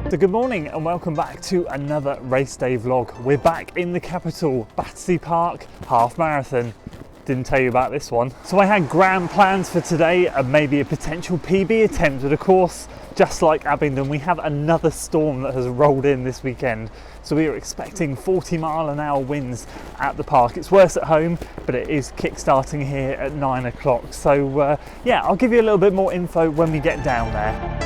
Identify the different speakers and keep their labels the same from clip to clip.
Speaker 1: So good morning and welcome back to another race day vlog. We're back in the capital, Battersea Park Half Marathon. Didn't tell you about this one. So I had grand plans for today and maybe a potential PB attempt, but of course, just like Abingdon, we have another storm that has rolled in this weekend. So we are expecting 40-mile-an-hour winds at the park. It's worse at home, but it is kick-starting here at 9 o'clock. So yeah, I'll give you a little bit more info when we get down there.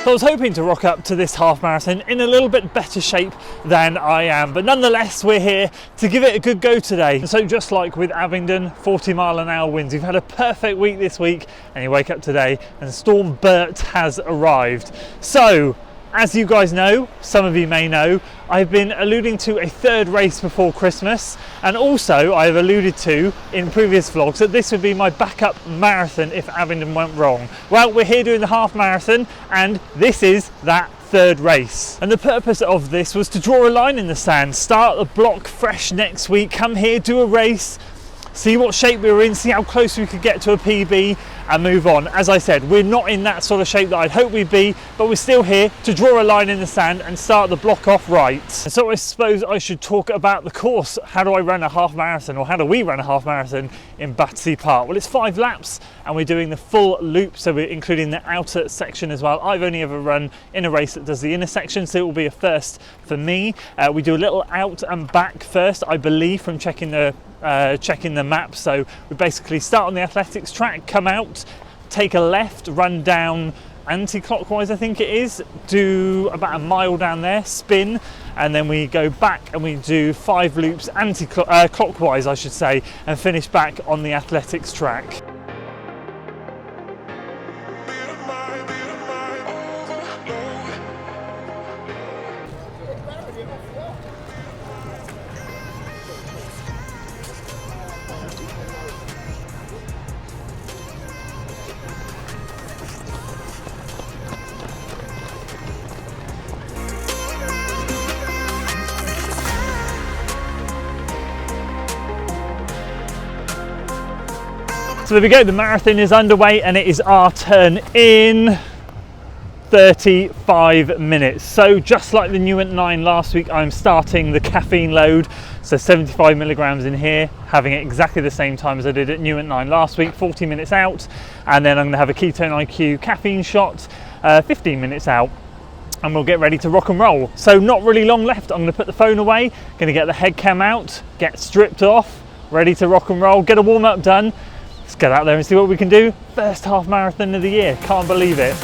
Speaker 1: So I was hoping to rock up to this half marathon in a little bit better shape than I am, but nonetheless we're here to give it a good go today. So just like with Abingdon, 40-mile-an-hour winds. We've had a perfect week this week and you wake up today and Storm Bert has arrived. So as you guys know, some of you may know, I've been alluding to a third race before Christmas, and also I've alluded to in previous vlogs that this would be my backup marathon if Abingdon went wrong. Well, we're here doing the half marathon and this is that third race. And the purpose of this was to draw a line in the sand, start the block fresh next week, come here, do a race, see what shape we were in, see how close we could get to a PB and move on. As I said, we're not in that sort of shape that I'd hope we'd be, but we're still here to draw a line in the sand and start the block off right. And so I suppose I should talk about the course. How do I run a half marathon, or how do we run a half marathon in Battersea Park? Well, it's 5 laps and we're doing the full loop, so we're including the outer section as well. I've only ever run in a race that does the inner section, so it will be a first for me. We do a little out and back first, I believe, from checking the map. So we basically start on the athletics track, come out, take a left, run down anti-clockwise I think it is, do about a mile down there, spin, and then we go back and we do 5 loops clockwise I should say, and finish back on the athletics track. So there we go, the marathon is underway and it is our turn in 35 minutes. So just like the New at 9 last week, I'm starting the caffeine load. So 75 milligrams in here, having it exactly the same time as I did at New at 9 last week, 40 minutes out. And then I'm gonna have a Ketone IQ caffeine shot, 15 minutes out. And we'll get ready to rock and roll. So not really long left. I'm gonna put the phone away, gonna get the head cam out, get stripped off, ready to rock and roll, get a warm up done. Let's get out there and see what we can do. First half marathon of the year, can't believe it.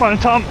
Speaker 1: Come on, Tom.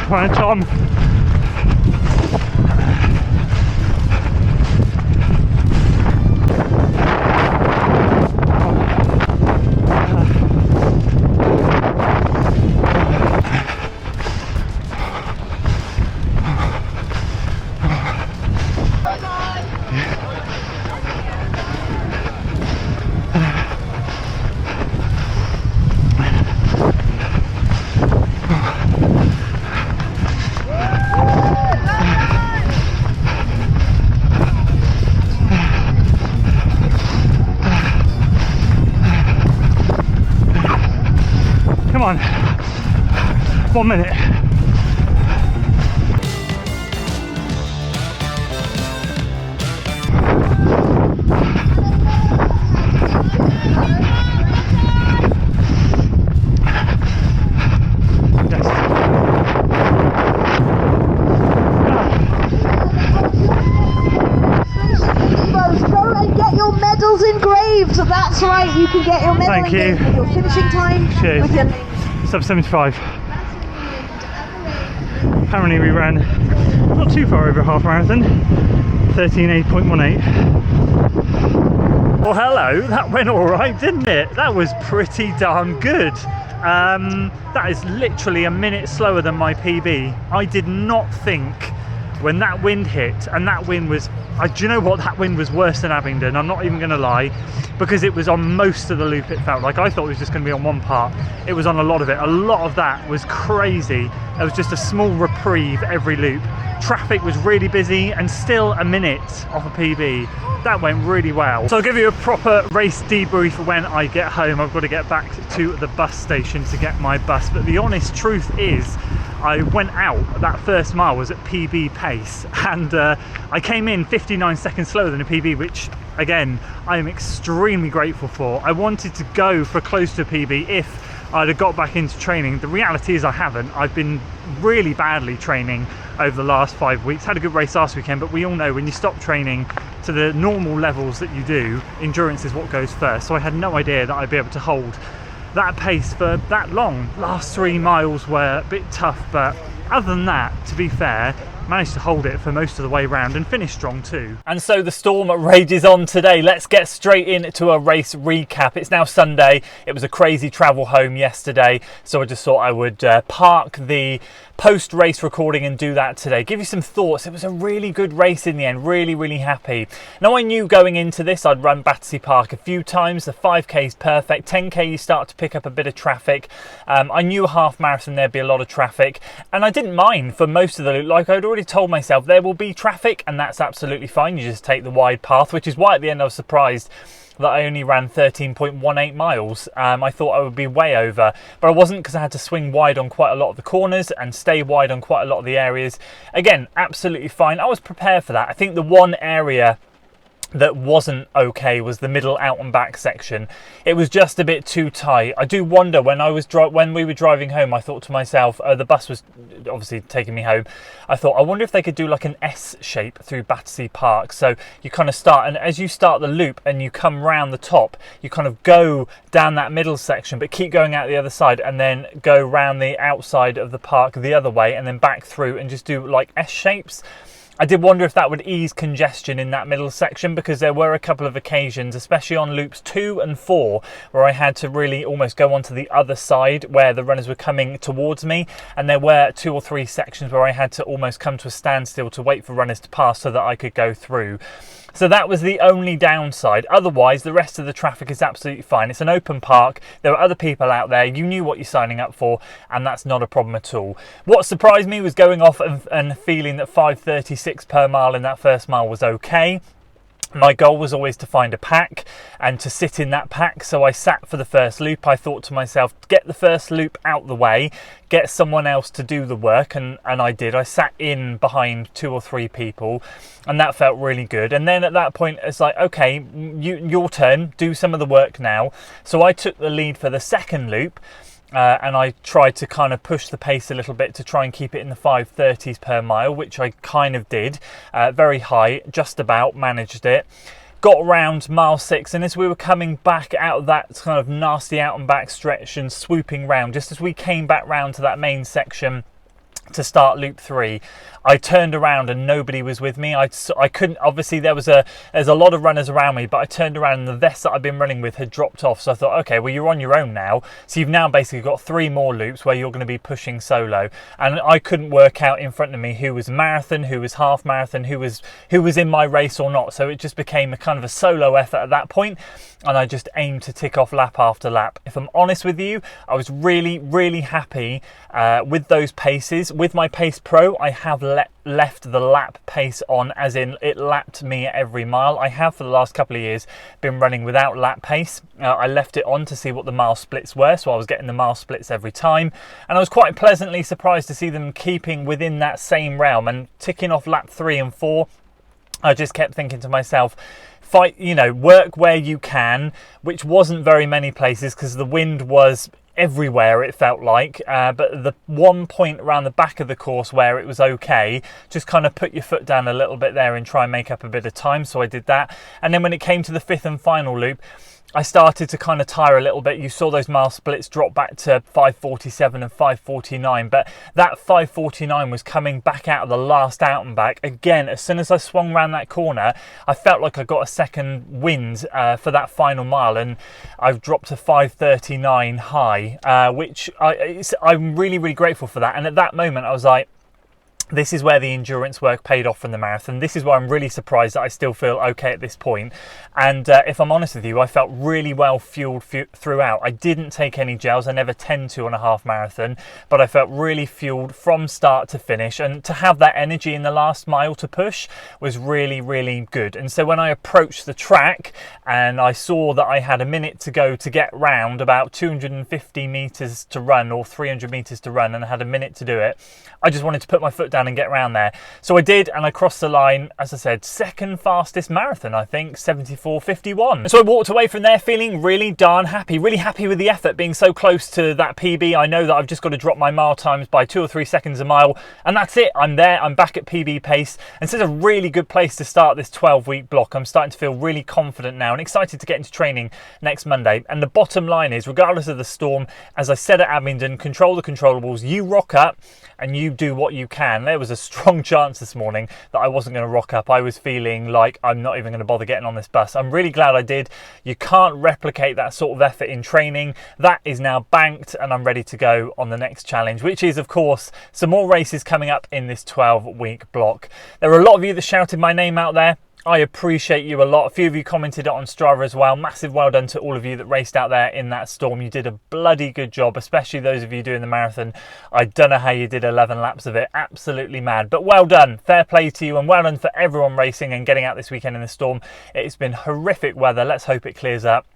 Speaker 1: Come on, Tom. Come on, 1 minute.
Speaker 2: Engraved, so that's right, you can get your medal.
Speaker 1: Thank you.
Speaker 2: With your finishing time.
Speaker 1: Cheers.
Speaker 2: With your...
Speaker 1: Sub 75. Apparently we ran not too far over half marathon, 13:08.18. Well, hello, that went all right, didn't it? That was pretty darn good. That is literally a minute slower than my PB. I did not think when that wind hit, and that wind was, do you know what, that wind was worse than Abingdon, I'm not even going to lie, because it was on most of the loop. It felt like, I thought it was just going to be on one part, it was on a lot of it. A lot of that was crazy. It was just a small reprieve every loop. Traffic was really busy, and still a minute off a PB. That went really well. So I'll give you a proper race debrief when I get home. I've got to get back to the bus station to get my bus, but the honest truth is I went out, that first mile was at PB pace, and I came in 59 seconds slower than a PB, which again I am extremely grateful for. I wanted to go for close to a PB if I'd have got back into training. The reality is I haven't. I've been really badly training over the last 5 weeks. Had a good race last weekend, but we all know when you stop training to the normal levels that you do, endurance is what goes first. So I had no idea that I'd be able to hold that pace for that long. Last 3 miles were a bit tough, but other than that, to be fair, managed to hold it for most of the way round and finish strong too. And so the storm rages on today. Let's get straight into a race recap. It's now Sunday. It was a crazy travel home yesterday, so I just thought I would park the post-race recording and do that today. Give you some thoughts. It was a really good race in the end. Really happy. Now, I knew going into this I'd run Battersea Park a few times. The 5k is perfect. 10k you start to pick up a bit of traffic. I knew a half marathon there'd be a lot of traffic, and I didn't mind for most of the loop. Like, I'd already told myself there will be traffic, and that's absolutely fine. You just take the wide path, which is why at the end I was surprised that I only ran 13.18 miles. I thought I would be way over, but I wasn't, because I had to swing wide on quite a lot of the corners and stay wide on quite a lot of the areas. Again, absolutely fine. I was prepared for that. I think the one area that wasn't okay was the middle out and back section. It was just a bit too tight. I do wonder, when we were driving home, I thought to myself, the bus was obviously taking me home, I thought, I wonder if they could do like an S shape through Battersea Park. So you kind of start, and as you start the loop and you come round the top, you kind of go down that middle section, but keep going out the other side, and then go round the outside of the park the other way, and then back through, and just do like S shapes. I did wonder if that would ease congestion in that middle section, because there were a couple of occasions, especially on loops 2 and 4, where I had to really almost go onto the other side where the runners were coming towards me, and there were 2 or 3 sections where I had to almost come to a standstill to wait for runners to pass so that I could go through. So that was the only downside. Otherwise, the rest of the traffic is absolutely fine. It's an open park. There are other people out there. You knew what you're signing up for, and that's not a problem at all. What surprised me was going off and feeling that 5:36 per mile in that first mile was okay. My goal was always to find a pack and to sit in that pack, so I sat for the first loop. I thought to myself, get the first loop out the way, get someone else to do the work, and I did. I sat in behind 2 or 3 people, and that felt really good. And then at that point, it's like, okay, your turn, do some of the work now. So I took the lead for the second loop, and I tried to kind of push the pace a little bit to try and keep it in the 5:30s per mile, which I kind of did. Very high, just about managed it. Got around mile 6, and as we were coming back out of that kind of nasty out and back stretch and swooping round, just as we came back round to that main section, to start loop 3, I turned around and nobody was with me. I couldn't, obviously there's a lot of runners around me, but I turned around and the vest that I've been running with had dropped off. So I thought, okay, well, you're on your own now. So you've now basically got 3 more loops where you're going to be pushing solo. And I couldn't work out in front of me who was marathon, who was half marathon, who was in my race or not. So it just became a kind of a solo effort at that point. And I just aimed to tick off lap after lap. If I'm honest with you, I was really, really happy with those paces. With my Pace Pro, I have left the lap pace on, as in it lapped me at every mile. I have for the last couple of years been running without lap pace. I left it on to see what the mile splits were, so I was getting the mile splits every time, and I was quite pleasantly surprised to see them keeping within that same realm and ticking off lap 3 and 4. I just kept thinking to myself, fight, work where you can, which wasn't very many places because the wind was everywhere, it felt like, but the one point around the back of the course where it was okay, just kind of put your foot down a little bit there and try and make up a bit of time. So I did that, and then when it came to the 5th and final loop, I started to kind of tire a little bit. You saw those mile splits drop back to 5:47 and 5:49, but that 5:49 was coming back out of the last out and back. Again, as soon as I swung around that corner, I felt like I got a second wind for that final mile, and I've dropped to 5:39 high, which I'm really, really grateful for that. And at that moment, I was like, this is where the endurance work paid off from the marathon. This is why I'm really surprised that I still feel okay at this point. And if I'm honest with you, I felt really well fueled throughout. I didn't take any gels. I never tend to on a half marathon, but I felt really fueled from start to finish. And to have that energy in the last mile to push was really, really good. And so when I approached the track and I saw that I had a minute to go to get round, about 250 meters to run or 300 meters to run, and I had a minute to do it, I just wanted to put my foot down and get around there. So I did, and I crossed the line, as I said, second fastest marathon, I think, 74:51. So I walked away from there feeling really darn happy, really happy with the effort, being so close to that PB. I know that I've just got to drop my mile times by 2 or 3 seconds a mile, and that's it. I'm there, I'm back at PB pace, and so it's a really good place to start this 12-week block. I'm starting to feel really confident now and excited to get into training next Monday. And the bottom line is, regardless of the storm, as I said at Abingdon, control the controllables. You rock up and you do what you can. There was a strong chance this morning that I wasn't going to rock up. I was feeling like I'm not even going to bother getting on this bus. I'm really glad I did. You can't replicate that sort of effort in training. That is now banked, and I'm ready to go on the next challenge, which is, of course, some more races coming up in this 12-week block. There were a lot of you that shouted my name out there. I appreciate you a lot. A few of you commented on Strava as well. Massive well done to all of you that raced out there in that storm. You did a bloody good job, especially those of you doing the marathon. I don't know how you did 11 laps of it. Absolutely mad. But well done. Fair play to you, and well done for everyone racing and getting out this weekend in the storm. It's been horrific weather. Let's hope it clears up,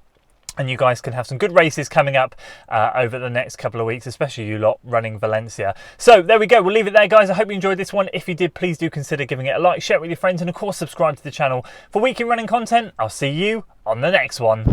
Speaker 1: and you guys can have some good races coming up over the next couple of weeks, especially you lot running Valencia. So there we go. We'll leave it there, guys. I hope you enjoyed this one. If you did, please do consider giving it a like, share it with your friends, and of course subscribe to the channel for weekly running content. I'll see you on the next one.